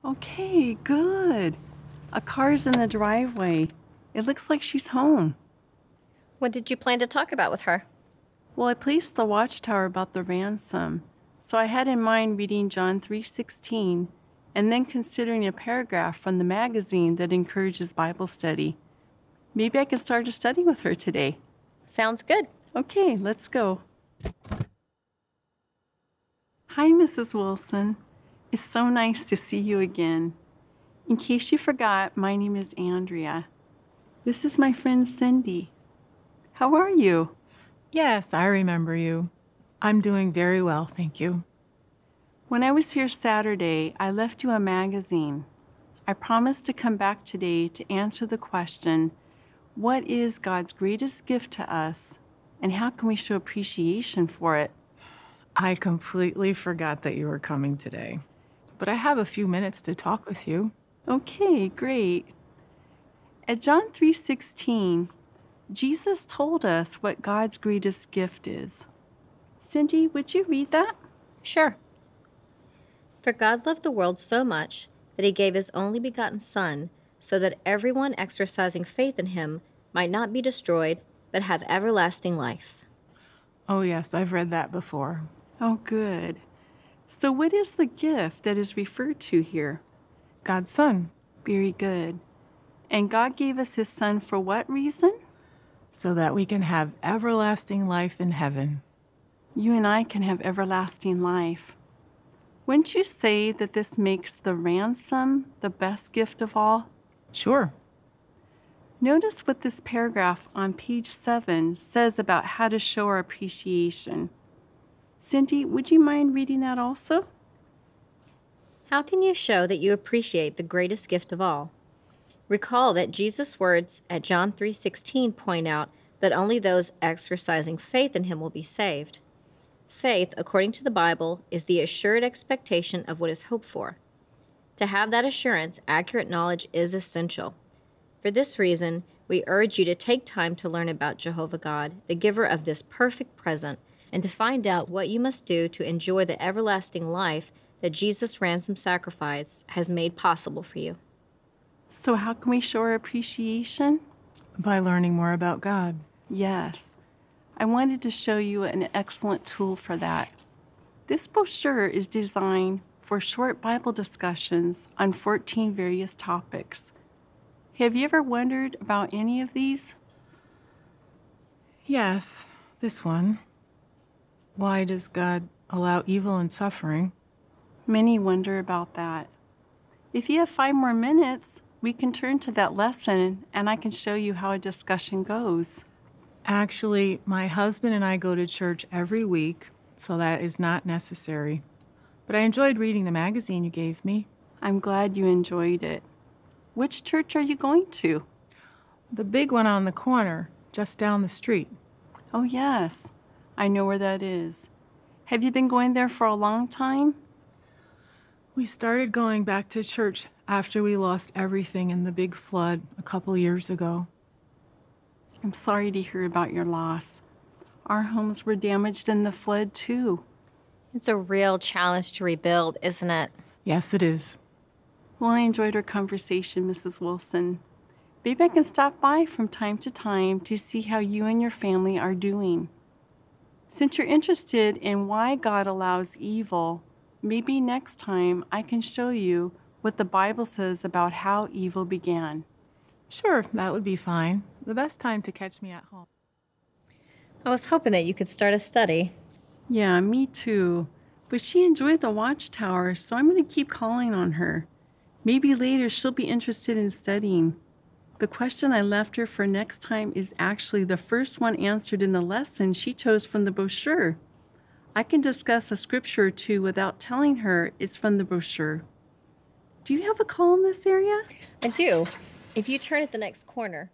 Okay, good. A car's in the driveway. It looks like she's home. What did you plan to talk about with her? Well, I placed the watchtower about the ransom, so I had in mind reading John 3:16 and then considering a paragraph from the magazine that encourages Bible study. Maybe I can start a study with her today. Sounds good. Okay, let's go. Hi, Mrs. Wilson. It's so nice to see you again. In case you forgot, my name is Andrea. This is my friend Cindy. How are you? Yes, I remember you. I'm doing very well, thank you. When I was here Saturday, I left you a magazine. I promised to come back today to answer the question, what is God's greatest gift to us, and how can we show appreciation for it? I completely forgot that you were coming today, but I have a few minutes to talk with you. Okay, great. At John 3:16, Jesus told us what God's greatest gift is. Cindy, would you read that? Sure. For God loved the world so much that he gave his only begotten Son, so that everyone exercising faith in him might not be destroyed, but have everlasting life. Oh yes, I've read that before. Oh, good. So what is the gift that is referred to here? God's Son, Very good. And God gave us his Son for what reason? so that we can have everlasting life in heaven. You and I can have everlasting life. Wouldn't you say that this makes the ransom the best gift of all? Sure. Notice what this paragraph on page 7 says about how to show our appreciation. Cindy, would you mind reading that also? How can you show that you appreciate the greatest gift of all? Recall that Jesus' words at John 3:16 point out that only those exercising faith in him will be saved. Faith, according to the Bible, is the assured expectation of what is hoped for. To have that assurance, accurate knowledge is essential. For this reason, we urge you to take time to learn about Jehovah God, the giver of this perfect present, and to find out what you must do to enjoy the everlasting life that Jesus' ransom sacrifice has made possible for you. So how can we show our appreciation? By learning more about God. Yes. I wanted to show you an excellent tool for that. This brochure is designed for short Bible discussions on 14 various topics. Have you ever wondered about any of these? Yes, this one. Why does God allow evil and suffering? Many wonder about that. If you have 5 more minutes, we can turn to that lesson and I can show you how a discussion goes. Actually, my husband and I go to church every week, so that is not necessary. But I enjoyed reading the magazine you gave me. I'm glad you enjoyed it. Which church are you going to? The big one on the corner, just down the street. Oh, yes. I know where that is. Have you been going there for a long time? We started going back to church after we lost everything in the big flood a couple years ago. I'm sorry to hear about your loss. Our homes were damaged in the flood, too. It's a real challenge to rebuild, isn't it? Yes, it is. Well, I enjoyed our conversation, Mrs. Wilson. Maybe I can stop by from time to time to see how you and your family are doing. Since you're interested in why God allows evil, maybe next time I can show you what the Bible says about how evil began. Sure, that would be fine. The best time to catch me at home. I was hoping that you could start a study. Yeah, me too. But she enjoyed the watchtower, so I'm going to keep calling on her. Maybe later she'll be interested in studying. The question I left her for next time is actually the first one answered in the lesson she chose from the brochure. I can discuss a scripture or two without telling her it's from the brochure. Do you have a call in this area? I do. If you turn at the next corner,